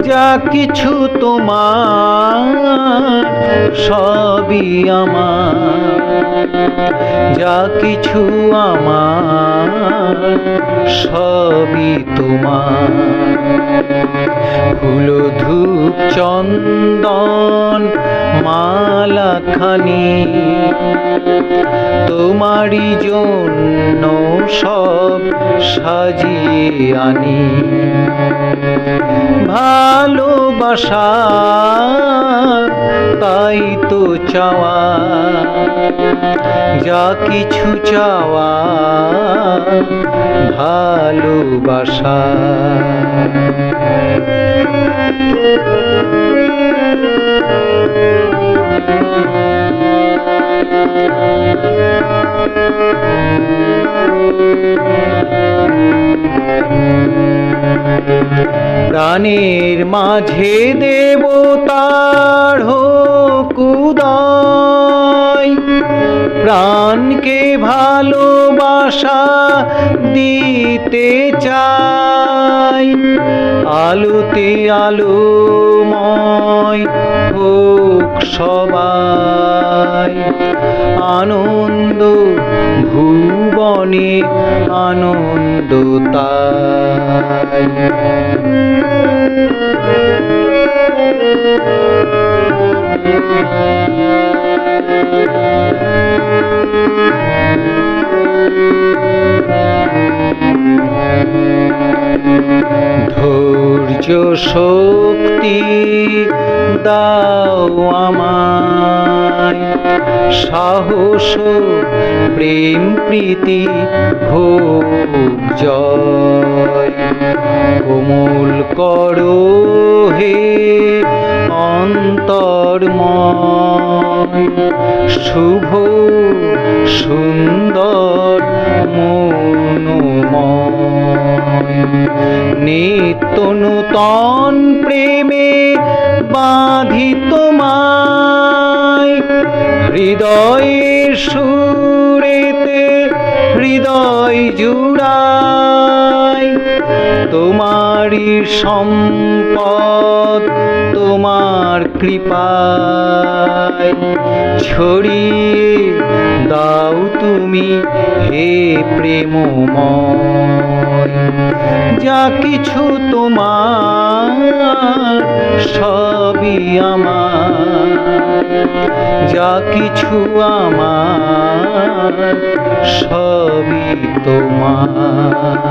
যা কিছু তোমার সবই আমার, যা কিছু আমার সবই তোমার। ফুল ধূপ চন্দন মালাখানি তোমারই জন্য সব সাজিয়ে আনি। ভালোবাসা তাই তো চাওয়া, যা কিছু চাওয়া ভালোবাসা। প্রাণের মাঝে দেবতার হোক উদয়, প্রাণকে ভালোবাসা দিতে চাই। আলোতে আলোময় হোক সবাই, আনন্দ ভুবনে আনন্দ তাই। ধৈর্য শক্তি দাও আমায়, সাহস প্রেম প্রীতি হোক জয়। কোমল করো হে অন্তর্ময়, শুভ সুন্দর মনোময়। নিত্য নূতন প্রেমে বাঁধি তোমায়, হৃদয়ের সুরেতে হৃদয় জুড়াই। তোমারই সম্পদ তোমার কৃপায়, ছড়িয়ে দাও তুমি হে প্রেমময়। যা কিছু তোমার সবই আমার, যা কিছু আমার সবই তোমার।